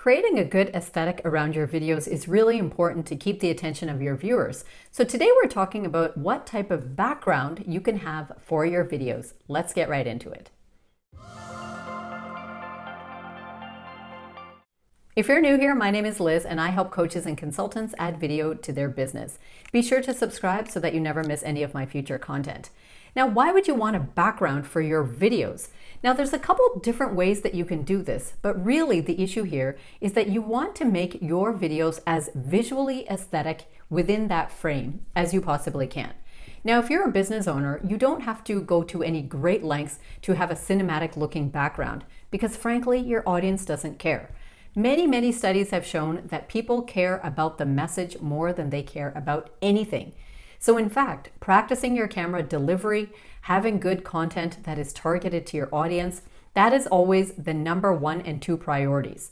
Creating a good aesthetic around your videos is really important to keep the attention of your viewers. So today we're talking about what type of background you can have for your videos. Let's get right into it. If you're new here, my name is Liz and I help coaches and consultants add video to their business. Be sure to subscribe so that you never miss any of my future content. Now, why would you want a background for your videos? Now, there's a couple different ways that you can do this, but really the issue here is that you want to make your videos as visually aesthetic within that frame as you possibly can. Now, if you're a business owner, you don't have to go to any great lengths to have a cinematic looking background because frankly, your audience doesn't care. Many studies have shown that people care about the message more than they care about anything. So in fact, practicing your camera delivery, having good content that is targeted to your audience, that is always the number 1 and 2 priorities.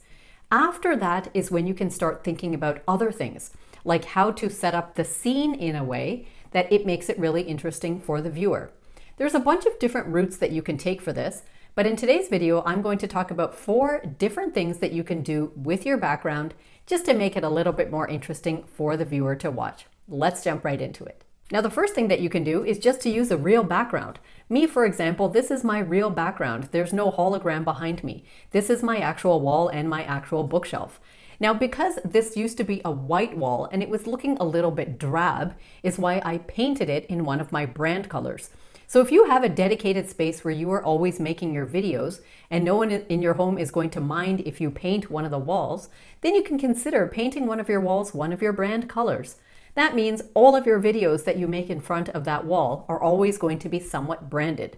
After that is when you can start thinking about other things, like how to set up the scene in a way that it makes it really interesting for the viewer. There's a bunch of different routes that you can take for this, but in today's video, I'm going to talk about 4 different things that you can do with your background just to make it a little bit more interesting for the viewer to watch. Let's jump right into it. Now, the first thing that you can do is just to use a real background. Me, for example, this is my real background. There's no hologram behind me. This is my actual wall and my actual bookshelf. Now, because this used to be a white wall and it was looking a little bit drab, is why I painted it in one of my brand colors. So if you have a dedicated space where you are always making your videos and no one in your home is going to mind if you paint one of the walls, then you can consider painting one of your walls one of your brand colors. That means all of your videos that you make in front of that wall are always going to be somewhat branded.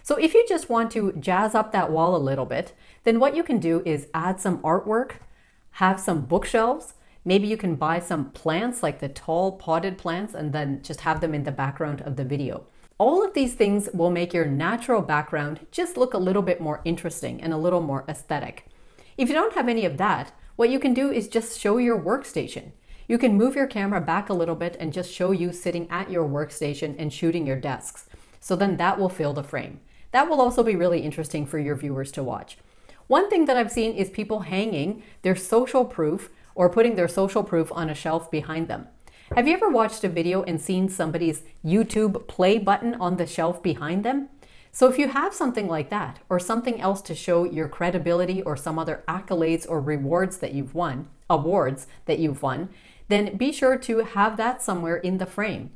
So if you just want to jazz up that wall a little bit, then what you can do is add some artwork, have some bookshelves. Maybe you can buy some plants like the tall potted plants and then just have them in the background of the video. All of these things will make your natural background just look a little bit more interesting and a little more aesthetic. If you don't have any of that, what you can do is just show your workstation. You can move your camera back a little bit and just show you sitting at your workstation and shooting your desks. So then that will fill the frame. That will also be really interesting for your viewers to watch. One thing that I've seen is people hanging their social proof or putting their social proof on a shelf behind them. Have you ever watched a video and seen somebody's YouTube play button on the shelf behind them? So if you have something like that or something else to show your credibility or some other accolades or awards that you've won, then be sure to have that somewhere in the frame.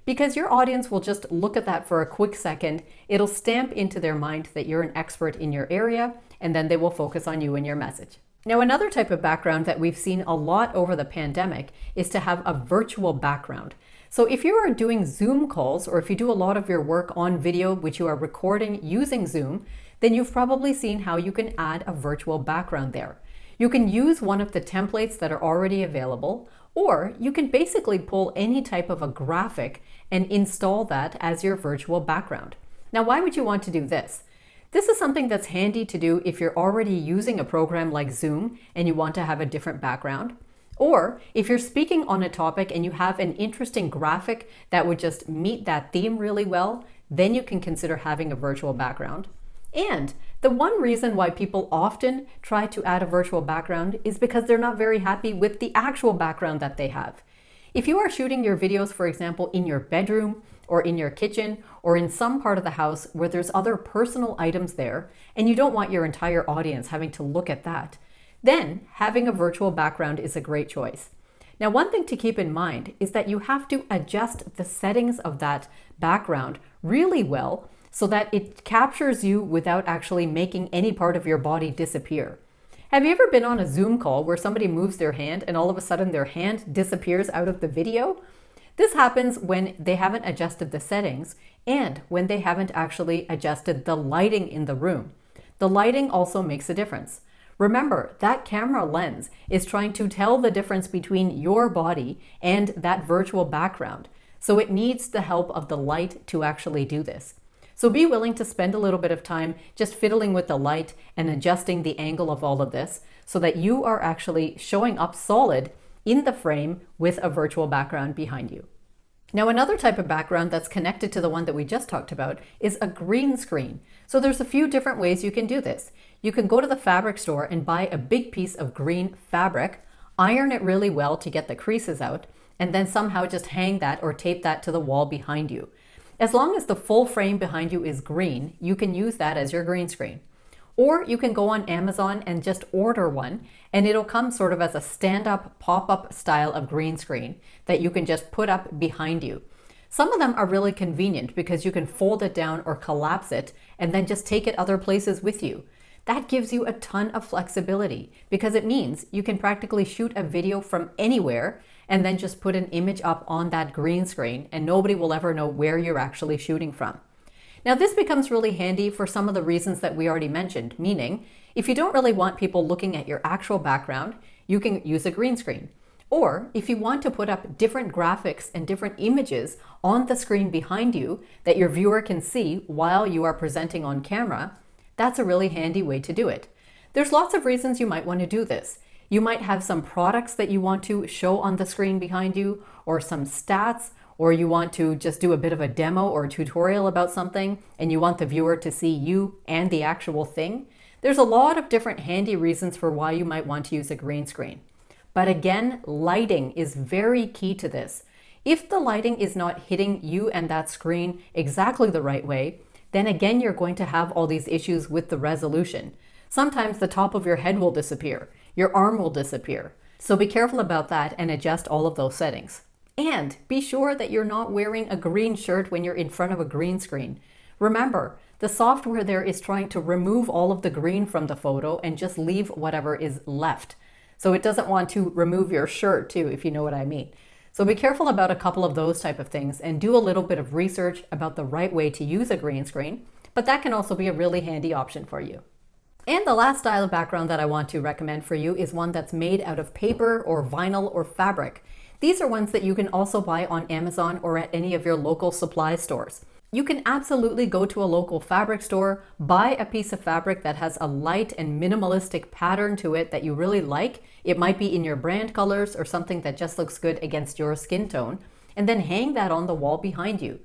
Because your audience will just look at that for a quick second, it'll stamp into their mind that you're an expert in your area, and then they will focus on you and your message. Now, another type of background that we've seen a lot over the pandemic is to have a virtual background. So if you are doing Zoom calls, or if you do a lot of your work on video, which you are recording using Zoom, then you've probably seen how you can add a virtual background there. You can use one of the templates that are already available, or you can basically pull any type of a graphic and install that as your virtual background. Now, why would you want to do this? This is something that's handy to do if you're already using a program like Zoom and you want to have a different background. Or if you're speaking on a topic and you have an interesting graphic that would just meet that theme really well, then you can consider having a virtual background. And the one reason why people often try to add a virtual background is because they're not very happy with the actual background that they have. If you are shooting your videos, for example, in your bedroom or in your kitchen or in some part of the house where there's other personal items there, and you don't want your entire audience having to look at that, then having a virtual background is a great choice. Now, one thing to keep in mind is that you have to adjust the settings of that background really well so that it captures you without actually making any part of your body disappear. Have you ever been on a Zoom call where somebody moves their hand and all of a sudden their hand disappears out of the video? This happens when they haven't adjusted the settings and when they haven't actually adjusted the lighting in the room. The lighting also makes a difference. Remember, that camera lens is trying to tell the difference between your body and that virtual background. So it needs the help of the light to actually do this. So be willing to spend a little bit of time just fiddling with the light and adjusting the angle of all of this so that you are actually showing up solid in the frame with a virtual background behind you. Now, another type of background that's connected to the one that we just talked about is a green screen. So there's a few different ways you can do this. You can go to the fabric store and buy a big piece of green fabric, iron it really well to get the creases out, and then somehow just hang that or tape that to the wall behind you. As long as the full frame behind you is green, you can use that as your green screen. Or you can go on Amazon and just order one, and it'll come sort of as a stand-up, pop-up style of green screen that you can just put up behind you. Some of them are really convenient because you can fold it down or collapse it and then just take it other places with you. That gives you a ton of flexibility because it means you can practically shoot a video from anywhere and then just put an image up on that green screen and nobody will ever know where you're actually shooting from. Now, this becomes really handy for some of the reasons that we already mentioned, meaning if you don't really want people looking at your actual background, you can use a green screen. Or if you want to put up different graphics and different images on the screen behind you that your viewer can see while you are presenting on camera, that's a really handy way to do it. There's lots of reasons you might want to do this. You might have some products that you want to show on the screen behind you, or some stats, or you want to just do a bit of a demo or a tutorial about something and you want the viewer to see you and the actual thing. There's a lot of different handy reasons for why you might want to use a green screen. But again, lighting is very key to this. If the lighting is not hitting you and that screen exactly the right way, then again, you're going to have all these issues with the resolution. Sometimes the top of your head will disappear, your arm will disappear. So be careful about that and adjust all of those settings. And be sure that you're not wearing a green shirt when you're in front of a green screen. Remember, the software there is trying to remove all of the green from the photo and just leave whatever is left. So it doesn't want to remove your shirt too, if you know what I mean. So be careful about a couple of those type of things and do a little bit of research about the right way to use a green screen, but that can also be a really handy option for you. And the last style of background that I want to recommend for you is one that's made out of paper or vinyl or fabric. These are ones that you can also buy on Amazon or at any of your local supply stores. You can absolutely go to a local fabric store, buy a piece of fabric that has a light and minimalistic pattern to it that you really like. It might be in your brand colors or something that just looks good against your skin tone, and then hang that on the wall behind you.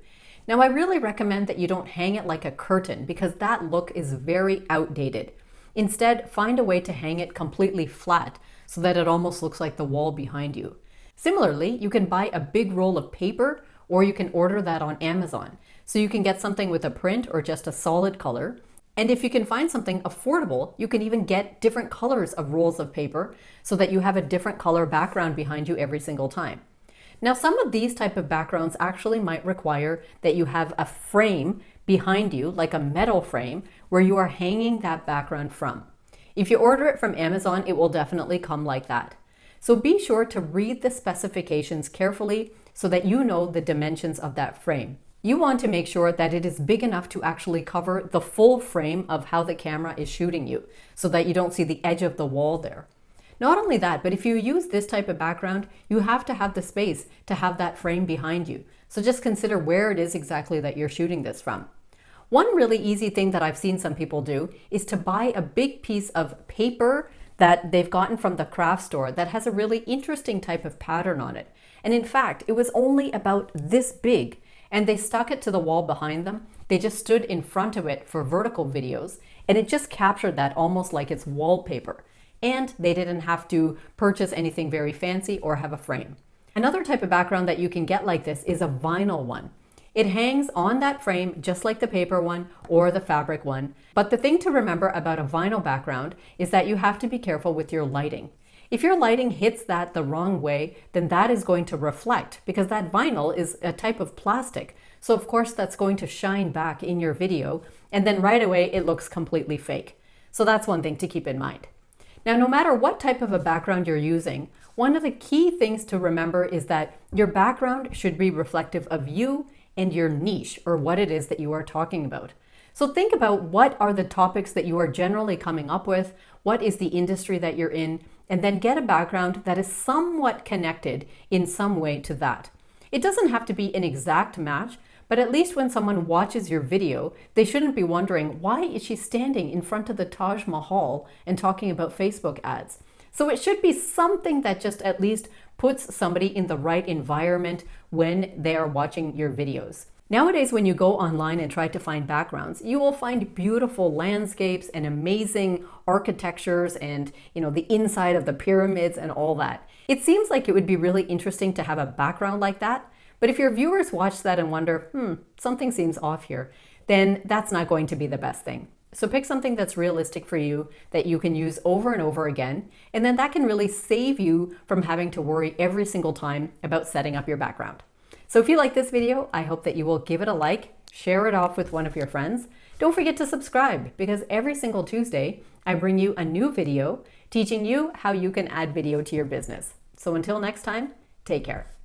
Now, I really recommend that you don't hang it like a curtain because that look is very outdated. Instead, find a way to hang it completely flat so that it almost looks like the wall behind you. Similarly, you can buy a big roll of paper or you can order that on Amazon. So you can get something with a print or just a solid color. And if you can find something affordable, you can even get different colors of rolls of paper so that you have a different color background behind you every single time. Now, some of these type of backgrounds actually might require that you have a frame behind you, like a metal frame, where you are hanging that background from. If you order it from Amazon, it will definitely come like that. So be sure to read the specifications carefully so that you know the dimensions of that frame. You want to make sure that it is big enough to actually cover the full frame of how the camera is shooting you so that you don't see the edge of the wall there. Not only that, but if you use this type of background, you have to have the space to have that frame behind you. So just consider where it is exactly that you're shooting this from. One really easy thing that I've seen some people do is to buy a big piece of paper that they've gotten from the craft store that has a really interesting type of pattern on it. And in fact, it was only about this big, and they stuck it to the wall behind them. They just stood in front of it for vertical videos, and it just captured that almost like it's wallpaper. And they didn't have to purchase anything very fancy or have a frame. Another type of background that you can get like this is a vinyl one. It hangs on that frame just like the paper one or the fabric one. But the thing to remember about a vinyl background is that you have to be careful with your lighting. If your lighting hits that the wrong way, then that is going to reflect because that vinyl is a type of plastic. So of course that's going to shine back in your video and then right away it looks completely fake. So that's one thing to keep in mind. Now, no matter what type of a background you're using, one of the key things to remember is that your background should be reflective of you and your niche or what it is that you are talking about. So think about what are the topics that you are generally coming up with, what is the industry that you're in, and then get a background that is somewhat connected in some way to that. It doesn't have to be an exact match, but at least when someone watches your video, they shouldn't be wondering, why is she standing in front of the Taj Mahal and talking about Facebook ads? So it should be something that just at least puts somebody in the right environment when they are watching your videos. Nowadays, when you go online and try to find backgrounds, you will find beautiful landscapes and amazing architectures and, the inside of the pyramids and all that. It seems like it would be really interesting to have a background like that. But if your viewers watch that and wonder, something seems off here, then that's not going to be the best thing. So pick something that's realistic for you that you can use over and over again, and then that can really save you from having to worry every single time about setting up your background. So if you like this video, I hope that you will give it a like, share it off with one of your friends. Don't forget to subscribe, because every single Tuesday, I bring you a new video teaching you how you can add video to your business. So until next time, take care.